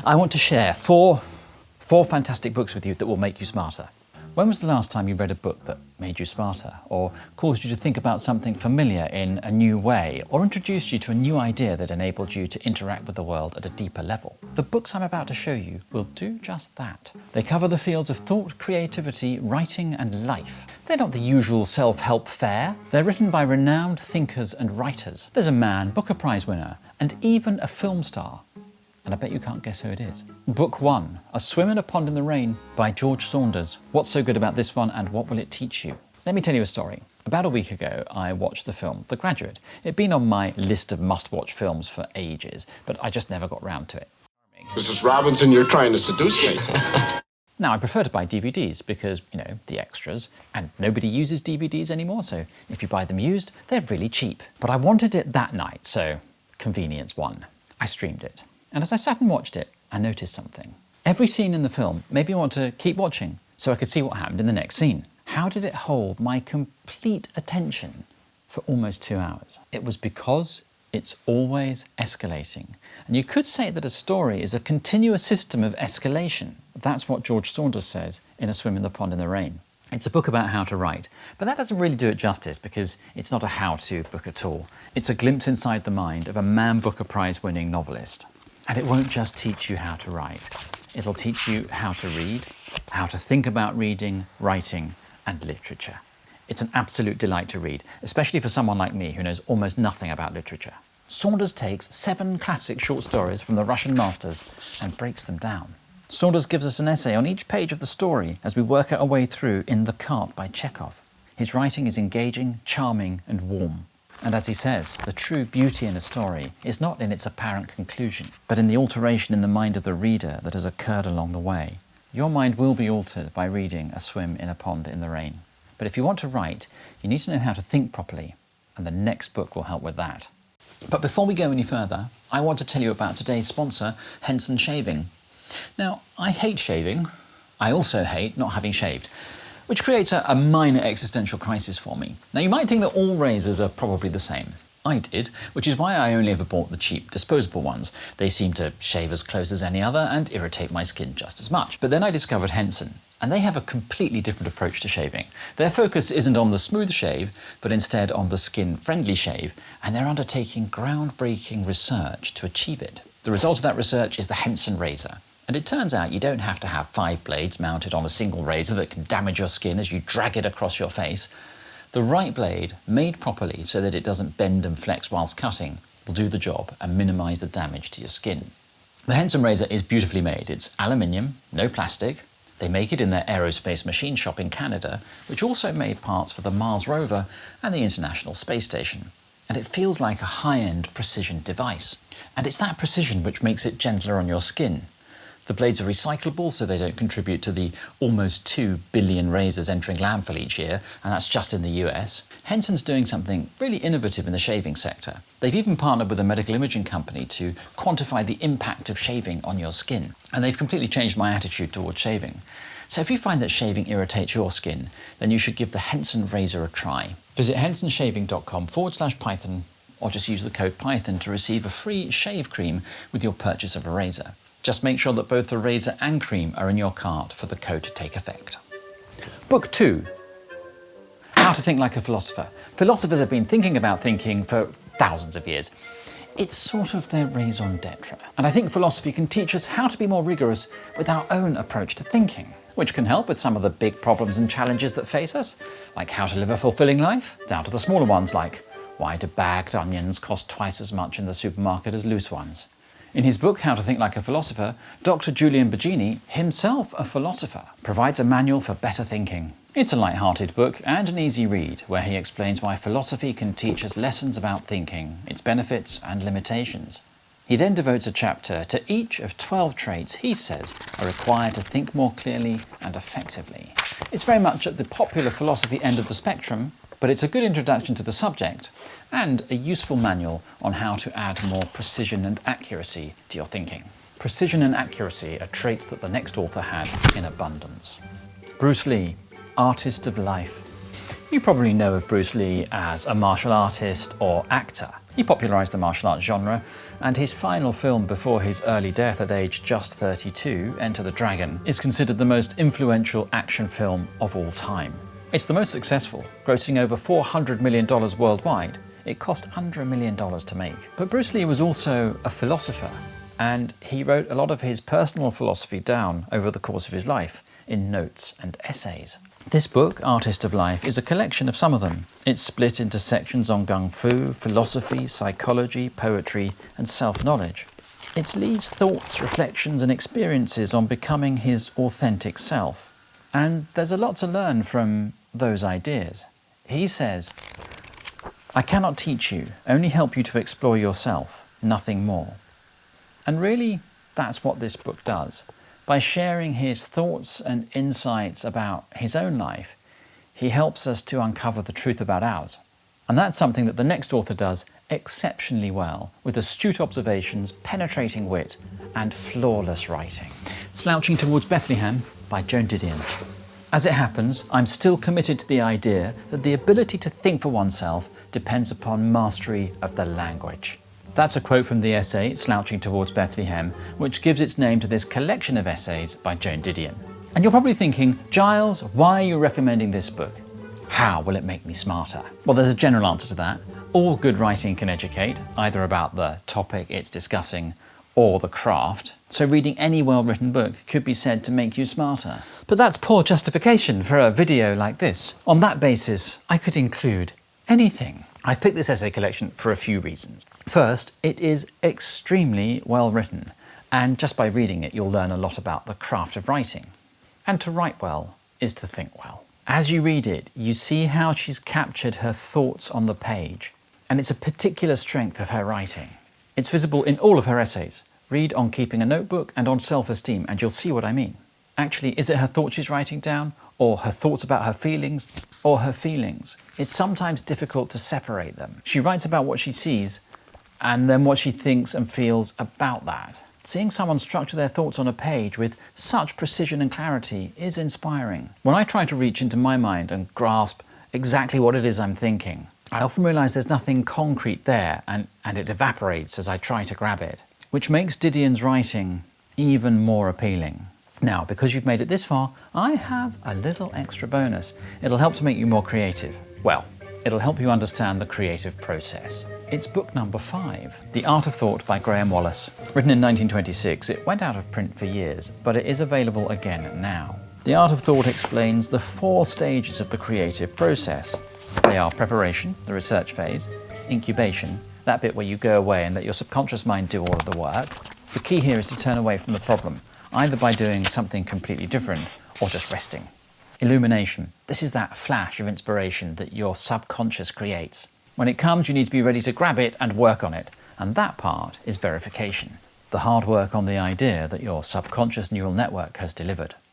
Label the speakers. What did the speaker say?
Speaker 1: I want to share four fantastic books with you that will make you smarter. When was the last time you read a book that made you smarter, or caused you to think about something familiar in a new way, or introduced you to a new idea that enabled you to interact with the world at a deeper level? The books I'm about to show you will do just that. They cover the fields of thought, creativity, writing, and life. They're not the usual self-help fare. They're written by renowned thinkers and writers. There's a man, Booker Prize winner, and even a film star. And I bet you can't guess who it is. Book 1, A Swim in a Pond in the Rain by George Saunders. What's so good about this one, and what will it teach you? Let me tell you a story. About a week ago, I watched the film The Graduate. It'd been on my list of must-watch films for ages, but I just never got round to it.
Speaker 2: Mrs. Robinson, you're trying to seduce me.
Speaker 1: Now, I prefer to buy DVDs because, you know, the extras, and nobody uses DVDs anymore, so if you buy them used, they're really cheap. But I wanted it that night, so convenience won. I streamed it. And as I sat and watched it, I noticed something. Every scene in the film made me want to keep watching so I could see what happened in the next scene. How did it hold my complete attention for almost 2 hours? It was because it's always escalating. And you could say that a story is a continuous system of escalation. That's what George Saunders says in A Swim in the Pond in the Rain. It's a book about how to write, but that doesn't really do it justice because it's not a how-to book at all. It's a glimpse inside the mind of a Man Booker Prize winning novelist. And it won't just teach you how to write. It'll teach you how to read, how to think about reading, writing, and literature. It's an absolute delight to read, especially for someone like me who knows almost nothing about literature. Saunders takes 7 classic short stories from the Russian masters and breaks them down. Saunders gives us an essay on each page of the story as we work our way through In the Cart by Chekhov. His writing is engaging, charming, and warm. And as he says, the true beauty in a story is not in its apparent conclusion, but in the alteration in the mind of the reader that has occurred along the way. Your mind will be altered by reading A Swim in a Pond in the Rain. But if you want to write, you need to know how to think properly, and the next book will help with that. But before we go any further, I want to tell you about today's sponsor, Henson Shaving. Now, I hate shaving. I also hate not having shaved, which creates a minor existential crisis for me. Now, you might think that all razors are probably the same. I did, which is why I only ever bought the cheap disposable ones. They seem to shave as close as any other and irritate my skin just as much. But then I discovered Henson, and they have a completely different approach to shaving. Their focus isn't on the smooth shave, but instead on the skin-friendly shave, and they're undertaking groundbreaking research to achieve it. The result of that research is the Henson razor. And it turns out you don't have to have 5 blades mounted on a single razor that can damage your skin as you drag it across your face. The right blade, made properly so that it doesn't bend and flex whilst cutting, will do the job and minimise the damage to your skin. The Henson razor is beautifully made. It's aluminium, no plastic. They make it in their aerospace machine shop in Canada, which also made parts for the Mars rover and the International Space Station. And it feels like a high-end precision device. And it's that precision which makes it gentler on your skin. The blades are recyclable, so they don't contribute to the almost 2 billion razors entering landfill each year, and that's just in the US. Henson's doing something really innovative in the shaving sector. They've even partnered with a medical imaging company to quantify the impact of shaving on your skin. And they've completely changed my attitude towards shaving. So if you find that shaving irritates your skin, then you should give the Henson razor a try. Visit hensonshaving.com/Python, or just use the code Python to receive a free shave cream with your purchase of a razor. Just make sure that both the razor and cream are in your cart for the code to take effect. Book 2, How to Think Like a Philosopher. Philosophers have been thinking about thinking for thousands of years. It's sort of their raison d'etre. And I think philosophy can teach us how to be more rigorous with our own approach to thinking, which can help with some of the big problems and challenges that face us, like how to live a fulfilling life, down to the smaller ones like why do bagged onions cost twice as much in the supermarket as loose ones. In his book, How to Think Like a Philosopher, Dr. Julian Baggini, himself a philosopher, provides a manual for better thinking. It's a light-hearted book and an easy read, where he explains why philosophy can teach us lessons about thinking, its benefits and limitations. He then devotes a chapter to each of 12 traits he says are required to think more clearly and effectively. It's very much at the popular philosophy end of the spectrum, but it's a good introduction to the subject and a useful manual on how to add more precision and accuracy to your thinking. Precision and accuracy are traits that the next author had in abundance. Bruce Lee, artist of life. You probably know of Bruce Lee as a martial artist or actor. He popularised the martial arts genre, and his final film before his early death at age just 32, Enter the Dragon, is considered the most influential action film of all time. It's the most successful, grossing over $400 million worldwide. It cost under $1 million to make. But Bruce Lee was also a philosopher, and he wrote a lot of his personal philosophy down over the course of his life in notes and essays. This book, Artist of Life, is a collection of some of them. It's split into sections on gung fu, philosophy, psychology, poetry, and self-knowledge. It's Lee's thoughts, reflections, and experiences on becoming his authentic self. And there's a lot to learn from those ideas. He says, "I cannot teach you, only help you to explore yourself, nothing more." And really, that's what this book does. By sharing his thoughts and insights about his own life, he helps us to uncover the truth about ours. And that's something that the next author does exceptionally well, with astute observations, penetrating wit, and flawless writing. Slouching Towards Bethlehem by Joan Didion. As it happens, I'm still committed to the idea that the ability to think for oneself depends upon mastery of the language. That's a quote from the essay Slouching Towards Bethlehem, which gives its name to this collection of essays by Joan Didion. And you're probably thinking, Giles, why are you recommending this book? How will it make me smarter? Well, there's a general answer to that. All good writing can educate, either about the topic it's discussing or the craft. So reading any well-written book could be said to make you smarter. But that's poor justification for a video like this. On that basis, I could include anything. I've picked this essay collection for a few reasons. First, it is extremely well written, and just by reading it you'll learn a lot about the craft of writing. And to write well is to think well. As you read it, you see how she's captured her thoughts on the page, and it's a particular strength of her writing. It's visible in all of her essays. Read on keeping a notebook and on self-esteem, and you'll see what I mean. Actually, is it her thoughts she's writing down, or her thoughts about her feelings, or her feelings? It's sometimes difficult to separate them. She writes about what she sees, and then what she thinks and feels about that. Seeing someone structure their thoughts on a page with such precision and clarity is inspiring. When I try to reach into my mind and grasp exactly what it is I'm thinking, I often realise there's nothing concrete there, and it evaporates as I try to grab it, which makes Didion's writing even more appealing. Now, because you've made it this far, I have a little extra bonus. It'll help to make you more creative. Well, it'll help you understand the creative process. It's book number 5, The Art of Thought by Graham Wallas. Written in 1926, it went out of print for years, but it is available again now. The Art of Thought explains the 4 stages of the creative process. They are preparation, the research phase, incubation, that bit where you go away and let your subconscious mind do all of the work. The key here is to turn away from the problem, either by doing something completely different or just resting. Illumination. This is that flash of inspiration that your subconscious creates. When it comes, you need to be ready to grab it and work on it. And that part is verification. The hard work on the idea that your subconscious neural network has delivered.